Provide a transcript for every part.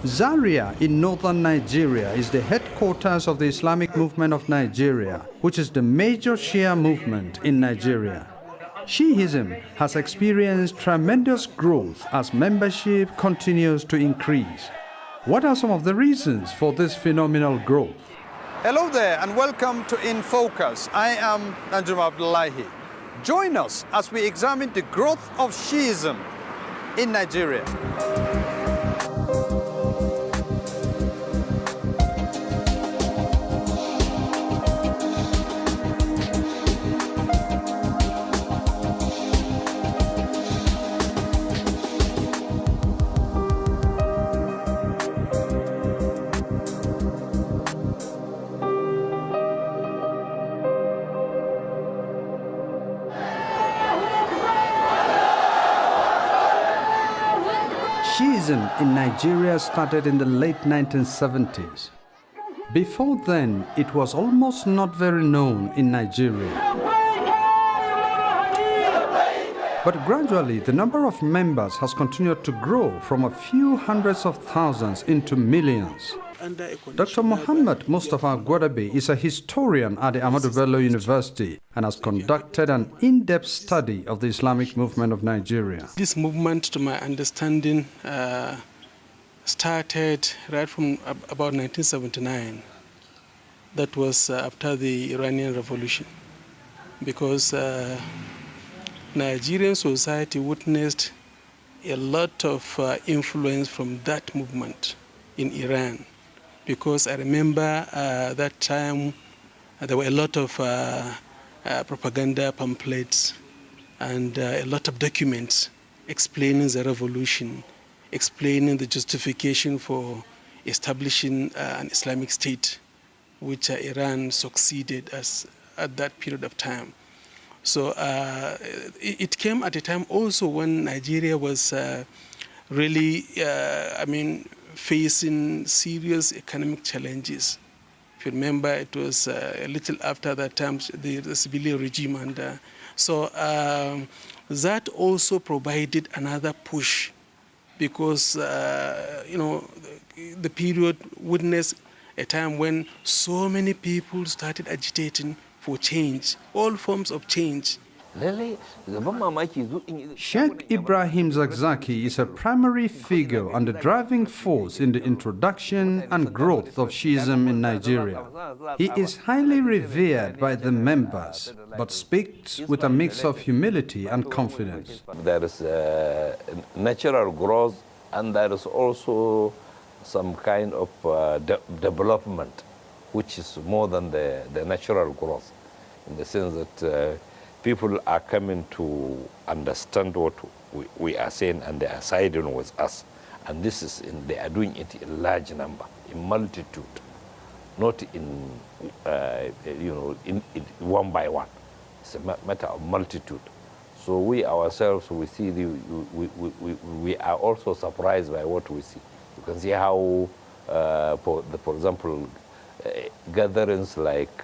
Zaria in northern Nigeria is the headquarters of the Islamic movement of Nigeria, which is the major Shia movement in Nigeria. Shiism has experienced tremendous growth as membership continues to increase. What are some of the reasons for this phenomenal growth? Hello there and welcome to In Focus. I am Abdullahi. Join us as we examine the growth of Shiism in Nigeria. Shiism in Nigeria started in the late 1970s. Before then, it was almost not very known in Nigeria. But gradually, the number of members has continued to grow from a few hundreds of thousands into millions. Dr. Muhammad Mustafa Gwadabe is a historian at the Ahmadu Bello University and has conducted an in-depth study of the Islamic movement of Nigeria. This movement, to my understanding, started right from about 1979. That was after the Iranian Revolution, because Nigerian society witnessed a lot of influence from that movement in Iran. Because I remember that time there were a lot of propaganda pamphlets and a lot of documents explaining the revolution, explaining the justification for establishing an Islamic State, which Iran succeeded at that period of time. So it came at a time also when Nigeria was really, facing serious economic challenges. If you remember, it was a little after that time, the civilian regime. And so that also provided another push because, the period witnessed a time when so many people started agitating for change, all forms of change. Sheikh Ibrahim Zakzaki is a primary figure and the driving force in the introduction and growth of Shiism in Nigeria. He is highly revered by the members, but speaks with a mix of humility and confidence. There is natural growth and there is also some kind of development, which is more than the natural growth, in the sense that people are coming to understand what we are saying and they are siding with us. And this is, they are doing it in large number, in multitude, not in, in one by one. It's a matter of multitude. So we ourselves, we see, we are also surprised by what we see. You can see how, for example, gatherings like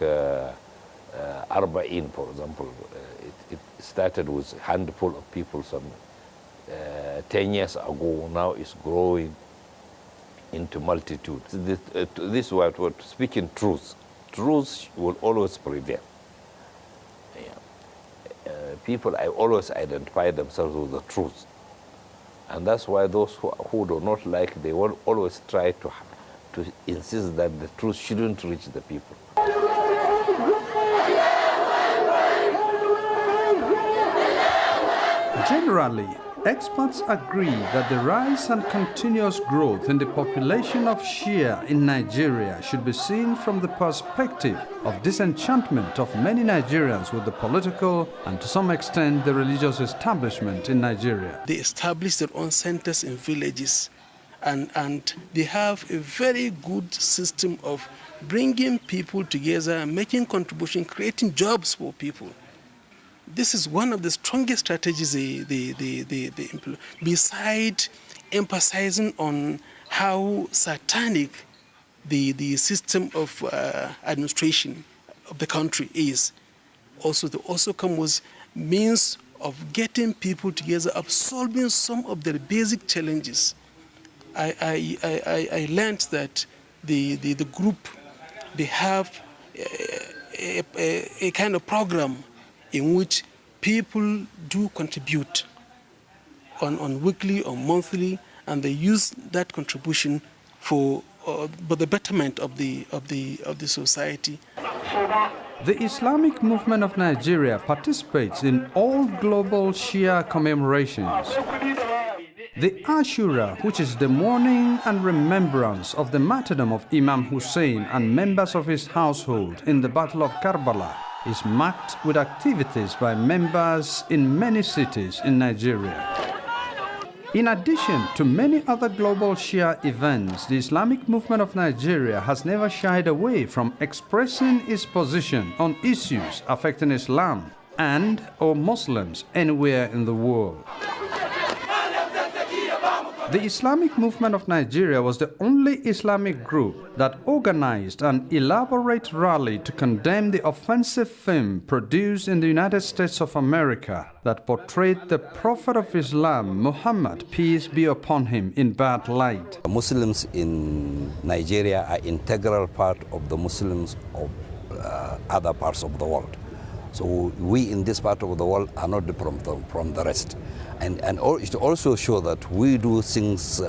Arba'in, for example, it started with a handful of people some 10 years ago. Now it's growing into multitude. This is what speaking truth. Truth will always prevail. People always identify themselves with the truth. And that's why those who do not like, they will always try to insist that the truth shouldn't reach the people. Generally, experts agree that the rise and continuous growth in the population of Shia in Nigeria should be seen from the perspective of disenchantment of many Nigerians with the political and to some extent the religious establishment in Nigeria. They established their own centers in villages and they have a very good system of bringing people together, making contribution, creating jobs for people. This is one of the strongest strategies they employ, besides emphasizing on how satanic the system of administration of the country is. Also, they also come with means of getting people together, of solving some of their basic challenges. I learned that the group, they have a kind of program in which people do contribute on weekly or monthly, and they use that contribution for the betterment of the society. The Islamic movement of Nigeria participates in all global Shia commemorations. The Ashura, which is the mourning and remembrance of the martyrdom of Imam Hussein and members of his household in the Battle of Karbala, is marked with activities by members in many cities in Nigeria. In addition to many other global Shia events, the Islamic movement of Nigeria has never shied away from expressing its position on issues affecting Islam and/or Muslims anywhere in the world. The Islamic movement of Nigeria was the only Islamic group that organized an elaborate rally to condemn the offensive film produced in the United States of America that portrayed the Prophet of Islam, Muhammad, peace be upon him, in bad light. Muslims in Nigeria are an integral part of the Muslims of other parts of the world. So we in this part of the world are not different from the rest. And it also shows that we do things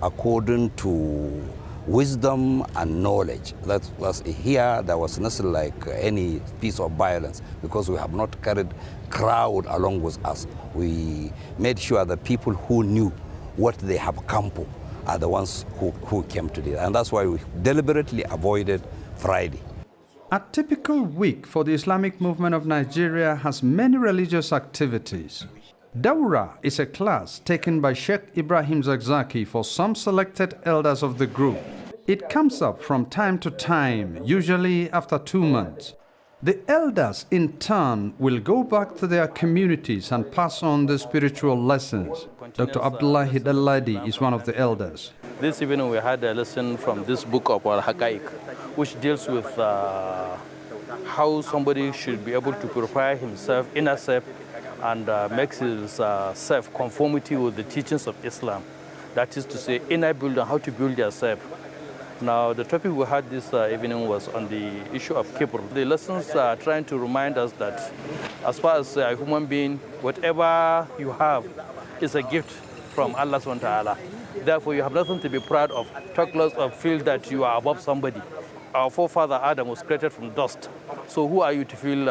according to wisdom and knowledge. That's here there was nothing like any piece of violence, because we have not carried crowd along with us. We made sure that people who knew what they have come for are the ones who came to this. And that's why we deliberately avoided Friday. A typical week for the Islamic movement of Nigeria has many religious activities. Dawra is a class taken by Sheikh Ibrahim Zakzaki for some selected elders of the group. It comes up from time to time, usually after 2 months. The elders in turn will go back to their communities and pass on the spiritual lessons. Dr. Abdullah Hidalladi is one of the elders. This evening we had a lesson from this book of Al-Haqaiq, which deals with how somebody should be able to purify himself, inner self, and makes his self-conformity with the teachings of Islam. That is to say, inner building, how to build yourself. Now, the topic we had this evening was on the issue of kibr. The lessons are trying to remind us that as far as a human being, whatever you have is a gift from Allah subhanahu wa ta'ala. Therefore, you have nothing to be proud of. Talk less of feel that you are above somebody. Our forefather Adam was created from dust. So who are you to feel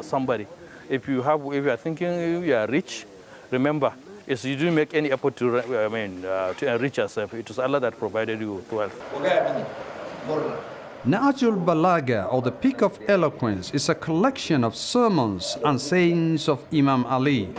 somebody? If you are thinking you are rich, remember, you didn't make any effort to enrich yourself. It was Allah that provided you with wealth. Na'jul Balaga, or the Peak of Eloquence, is a collection of sermons and sayings of Imam Ali.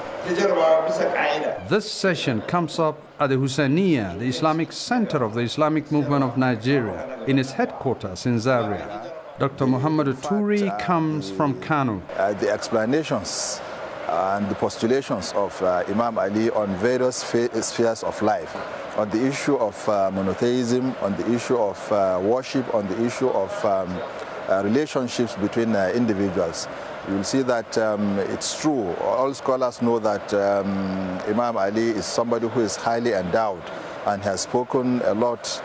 This session comes up at the Husseiniya, the Islamic center of the Islamic movement of Nigeria, in its headquarters in Zaria. Dr. Muhammad Turi comes from Kano. The explanations and the postulations of Imam Ali on various spheres of life, on the issue of monotheism, on the issue of worship, on the issue of relationships between individuals. You will see that it's true. All scholars know that Imam Ali is somebody who is highly endowed and has spoken a lot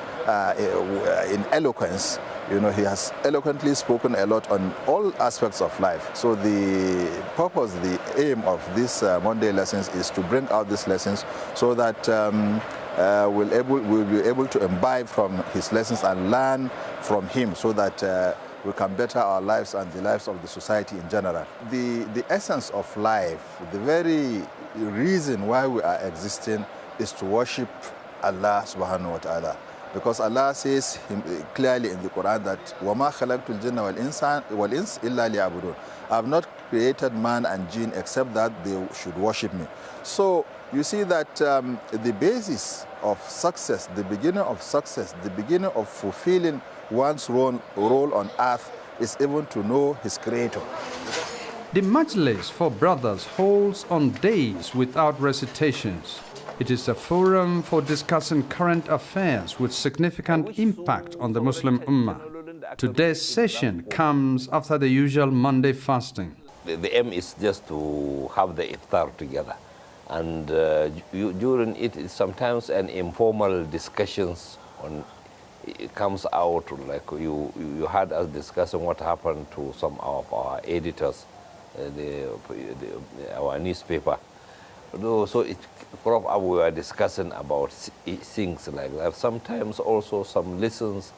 in eloquence. You know, he has eloquently spoken a lot on all aspects of life. So the purpose, the aim of these Monday lessons is to bring out these lessons so that we'll be able to imbibe from his lessons and learn from him, so that we can better our lives and the lives of the society in general. The essence of life, the very reason why we are existing, is to worship Allah subhanahu wa ta'ala. Because Allah says clearly in the Quran that وَمَا خَلَقْتُ الْجِنَّ وَالْإِنسِ إِلَّا لِيَعْبُدُونَ. I have not created man and jinn except that they should worship me. So you see that the basis of success, the beginning of success, the beginning of fulfilling one's role on earth is even to know his creator. The Majlis for Brothers holds on days without recitations. It is a forum for discussing current affairs with significant impact on the Muslim Ummah. Today's session comes after the usual Monday fasting. The aim is just to have the iftar together. And during it, sometimes an informal discussions on it comes out, like you had us discussing what happened to some of our editors, our newspaper. So it cropped up, we were discussing about things like that. Sometimes also some lessons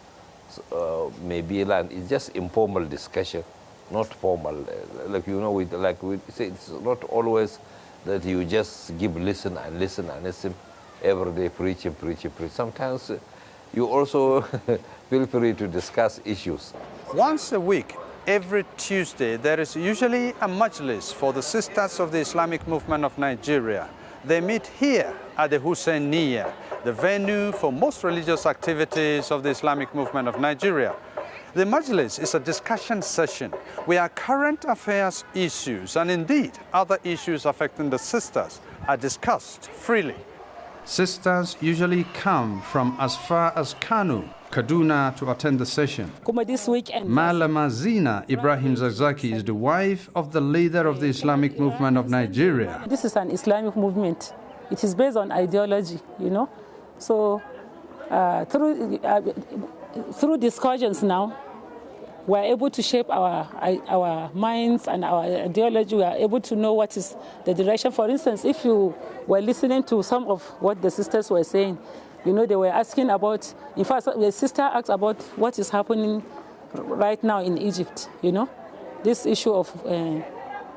may be learned. It's just informal discussion, not formal. Like, you know, we say, it's not always that you just give listen and listen and listen every day, preach. Sometimes you also feel free to discuss issues. Once a week, every Tuesday, there is usually a majlis for the Sisters of the Islamic Movement of Nigeria. They meet here at the Husseiniya, the venue for most religious activities of the Islamic Movement of Nigeria. The majlis is a discussion session where current affairs issues and indeed other issues affecting the sisters are discussed freely. Sisters usually come from as far as Kano, Kaduna to attend the session. This weekend, Malama Zina Ibrahim Zakzaki is the wife of the leader of the Islamic Movement of Nigeria. This is an Islamic movement. It is based on ideology, you know. So through discussions now, we are able to shape our minds and our ideology. We are able to know what is the direction. For instance, if you were listening to some of what the sisters were saying, you know, they were asking about, in fact, the sister asked about what is happening right now in Egypt, you know, this issue of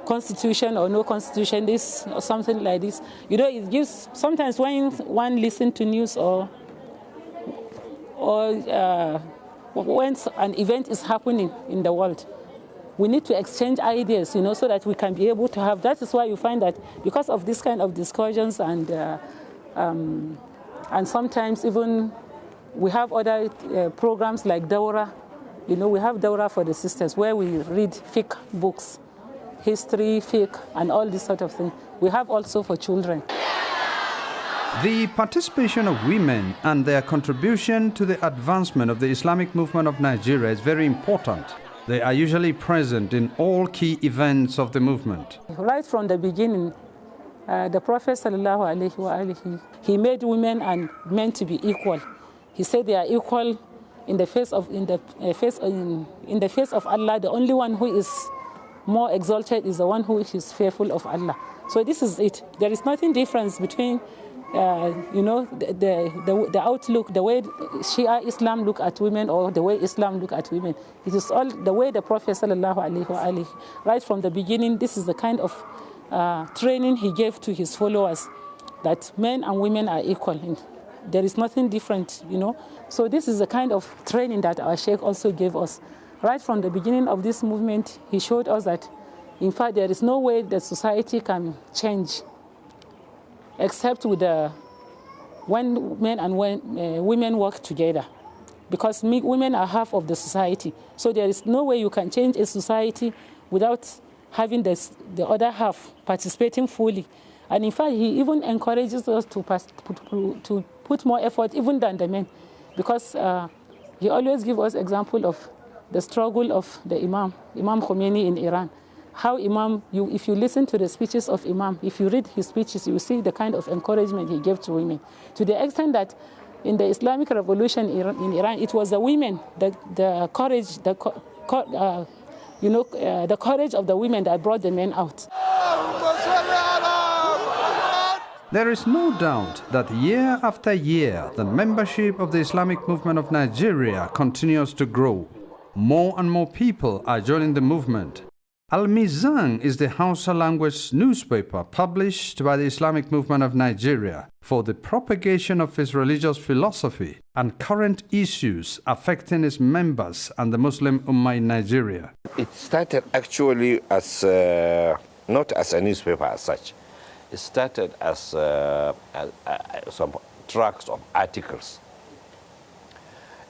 constitution or no constitution, this or something like this. You know, it gives, sometimes when one listens to news or when an event is happening in the world, we need to exchange ideas, you know, so that we can be able to have. That is why you find that because of this kind of discussions and sometimes even we have other programs like Dawra. You know, we have Dawra for the sisters where we read fiqh books, history, fiqh, and all this sort of thing. We have also for children. The participation of women and their contribution to the advancement of the Islamic movement of Nigeria is very important. They are usually present in all key events of the movement. Right from the beginning, the Prophet ﷺ, he made women and men to be equal. He said they are equal in the face of Allah. The only one who is more exalted is the one who is fearful of Allah. So this is it. There is nothing difference between you know, the outlook, the way Shia Islam look at women or the way Islam look at women. It is all the way the Prophet ﷺ, right from the beginning, this is the kind of training he gave to his followers, that men and women are equal. And there is nothing different, you know. So this is the kind of training that our Sheikh also gave us. Right from the beginning of this movement, he showed us that, in fact, there is no way that society can change except with when men and women work together, because women are half of the society. So there is no way you can change a society without having the other half participating fully. And in fact, he even encourages us to put more effort even than the men, because he always gives us example of the struggle of the Imam Khomeini in Iran. How Imam, if you listen to the speeches of Imam, if you read his speeches, you see the kind of encouragement he gave to women. To the extent that in the Islamic Revolution in Iran, it was the women, the courage, you know, the courage of the women that brought the men out. There is no doubt that year after year, the membership of the Islamic movement of Nigeria continues to grow. More and more people are joining the movement. Al-Mizan is the Hausa language newspaper published by the Islamic movement of Nigeria for the propagation of its religious philosophy and current issues affecting its members and the Muslim Ummah in Nigeria. It started actually as, not as a newspaper as such. It started as some tracts of articles.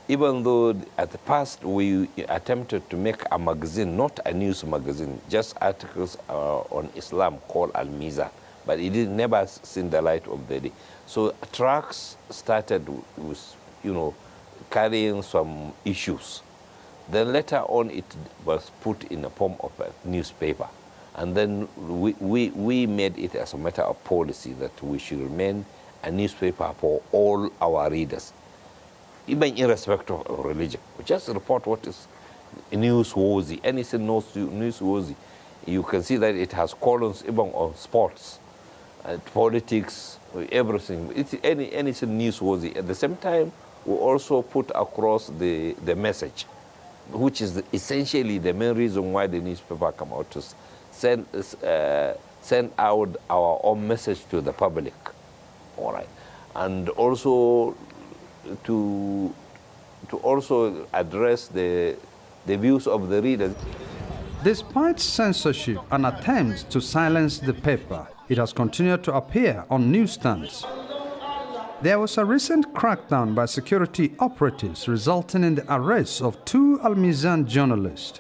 Even though at the past we attempted to make a magazine, not a news magazine, just articles on Islam called Al-Mizan, but it never seen the light of the day. So tracts started with, you know, carrying some issues. Then later on it was put in the form of a newspaper. And then we made it as a matter of policy that we should remain a newspaper for all our readers, even irrespective of religion. We just report what is newsworthy. Anything newsworthy. You can see that it has columns even on sports, politics, everything. Anything newsworthy. At the same time, we also put across the message, which is essentially the main reason why the newspaper come out to send out our own message to the public, all right, and also to also address the views of the readers. Despite censorship and attempts to silence the paper, it has continued to appear on newsstands. There was a recent crackdown by security operatives resulting in the arrest of 2 Al-Mizan journalists.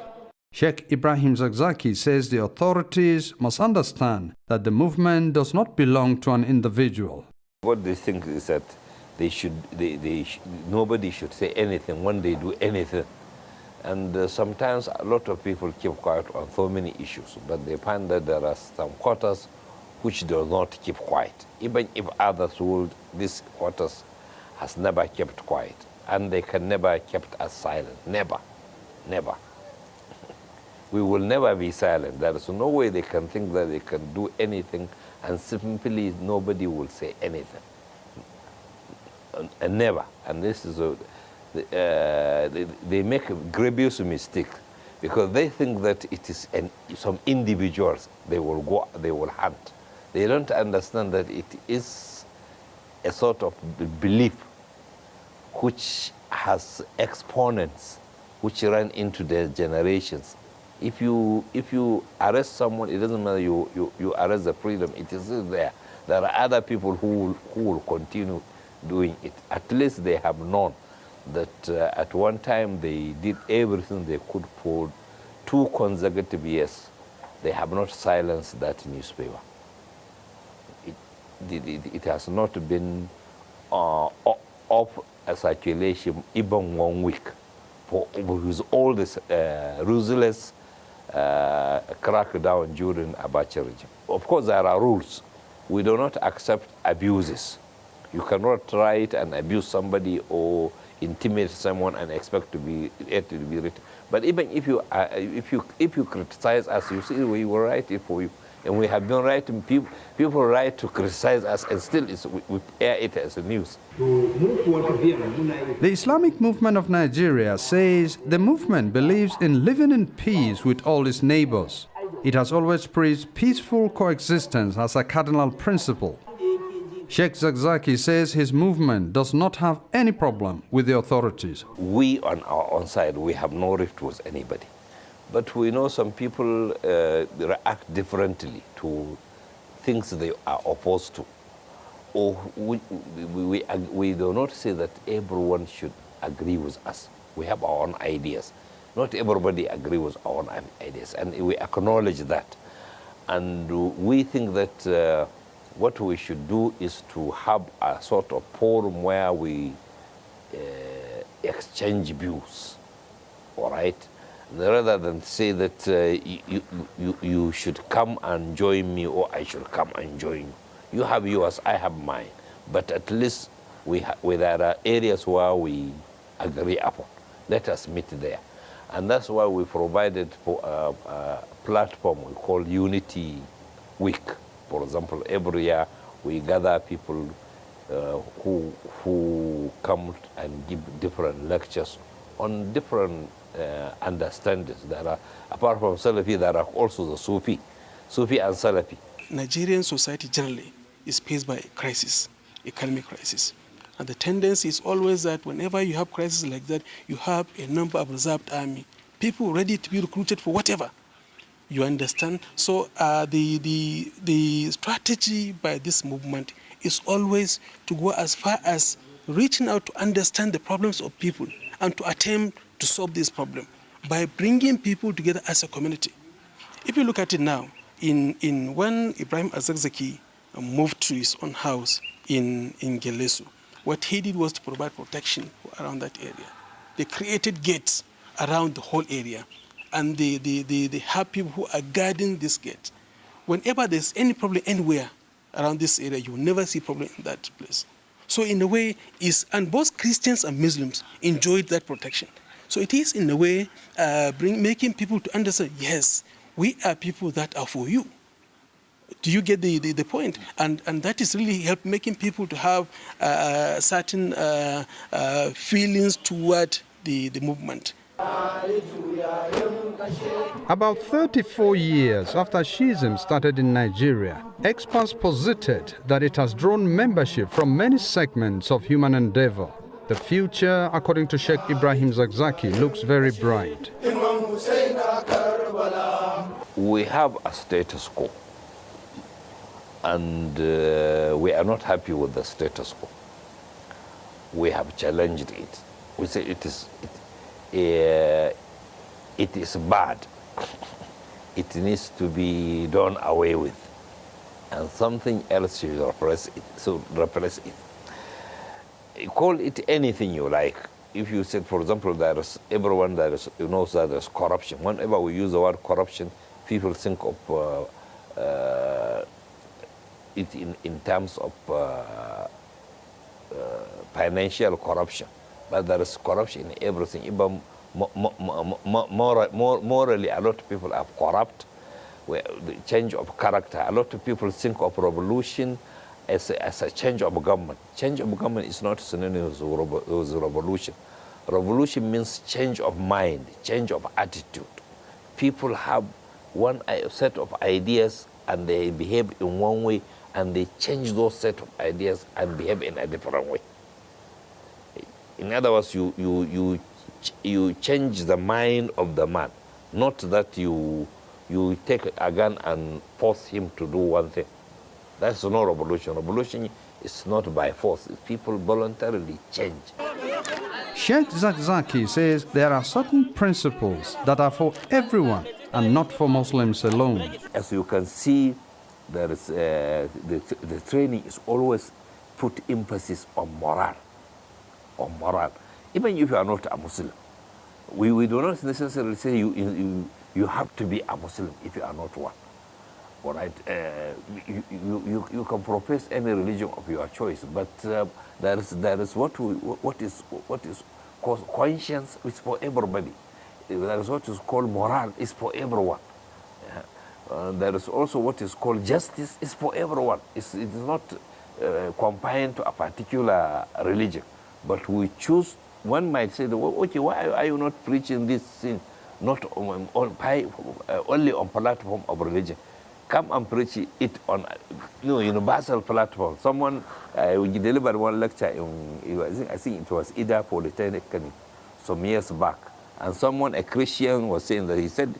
Sheikh Ibrahim Zakzaki says the authorities must understand that the movement does not belong to an individual. What they think is that nobody should say anything when they do anything. And sometimes a lot of people keep quiet on so many issues, but they find that there are some quarters which do not keep quiet. Even if others would, this quarters has never kept quiet, and they can never kept us silent. Never, never. We will never be silent. There is no way they can think that they can do anything and simply nobody will say anything. And never. And this is they make a grievous mistake because they think that it is some individuals they will hunt. They don't understand that it is a sort of belief which has exponents which run into their generations. If you arrest someone, it doesn't matter you arrest the freedom, it is there. There are other people who will continue doing it. At least they have known that at one time they did everything they could for 2 consecutive years. They have not silenced that newspaper. It has not been off a circulation even 1 week with all this ruthless crackdown during Abacha regime. Of course, there are rules. We do not accept abuses. You cannot write and abuse somebody or intimidate someone and expect to be written. But even if you criticize us, you see we will write it for you, and we have been writing. People write to criticize us, and still we air it as a news. The Islamic movement of Nigeria says the movement believes in living in peace with all its neighbors. It has always preached peaceful coexistence as a cardinal principle. Sheikh Zakzaki says his movement does not have any problem with the authorities. We on our own side, we have no rift with anybody. But we know some people react differently to things they are opposed to. Or we do not say that everyone should agree with us. We have our own ideas. Not everybody agrees with our own ideas, and we acknowledge that. And we think that what we should do is to have a sort of forum where we exchange views, all right? Rather than say that you should come and join me or I should come and join you. You have yours, I have mine. But at least there are areas where we agree upon. Let us meet there. And that's why we provided for a platform we call Unity Week. For example, every year we gather people who come and give different lectures on different understandings. There are, apart from Salafi, there are also the Sufi and Salafi. Nigerian society generally is faced by a crisis, economic crisis. And the tendency is always that whenever you have crisis like that, you have a number of reserved army, people ready to be recruited for whatever. You understand? So the strategy by this movement is always to go as far as reaching out to understand the problems of people and to attempt to solve this problem by bringing people together as a community. If you look at it now, when Ibrahim Zakzaki moved to his own house in Gelesu, what he did was to provide protection around that area. They created gates around the whole area. and they have people who are guarding this gate. Whenever there's any problem anywhere around this area, you will never see problem in that place. So in a way, and both Christians and Muslims enjoyed that protection. So it is in a way making people to understand, yes, we are people that are for you. Do you get the point? And that is really help making people to have certain feelings toward the movement. About 34 years after Shiism started in Nigeria, experts posited that it has drawn membership from many segments of human endeavor. The future, according to Sheikh Ibrahim Zakzaki, looks very bright. We have a status quo, and we are not happy with the status quo. We have challenged it. We say it is bad. It needs to be done away with, and something else should replace it. So replace it. Call it anything you like. If you said, for example, everyone knows that there's corruption. Whenever we use the word corruption, people think of it in terms of financial corruption, but there is corruption in everything. Even morally, a lot of people are corrupt. The change of character. A lot of people think of revolution as a change of government. Change of government is not synonymous with revolution. Revolution means change of mind, change of attitude. People have one set of ideas and they behave in one way, and they change those set of ideas and behave in a different way. In other words, you change the mind of the man, not that you take a gun and force him to do one thing. That's no revolution. Revolution is not by force. People voluntarily change. Sheikh Zakzaki says there are certain principles that are for everyone and not for Muslims alone. As you can see, there is the training is always put emphasis on moral. On moral. Even if you are not a Muslim, we do not necessarily say you have to be a Muslim if you are not one. All right, you can profess any religion of your choice, but there is what is called conscience is for everybody. There is what is called moral is for everyone. There is also what is called justice is for everyone. It is not confined to a particular religion, but we choose. One might say, okay, why are you not preaching this thing, not only on platform of religion? Come and preach it on universal platform. Someone we delivered one lecture I think it was Ida Polytechnic some years back, and someone, a Christian, was saying that he said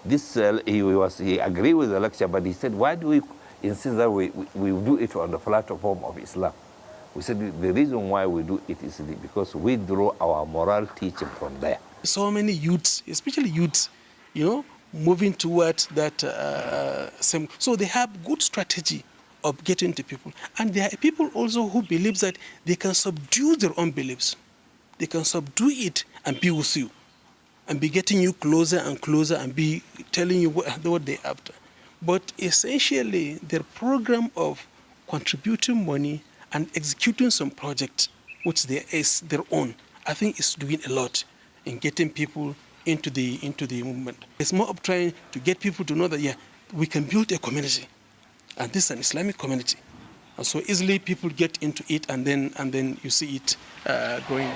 this he agreed with the lecture, but he said, why do we insist that we do it on the platform of Islam? We said the reason why we do it is because we draw our moral teaching from there. So many youths, especially youths, moving towards that same. So they have good strategy of getting to people. And there are people also who believe that they can subdue their own beliefs. They can subdue it and be with you, and be getting you closer and closer and be telling you what they're after. But essentially, their program of contributing money and executing some project, which is their own, I think is doing a lot in getting people into the movement. It's more of trying to get people to know that, yeah, we can build a community, and this is an Islamic community. And so easily people get into it, and then you see it growing.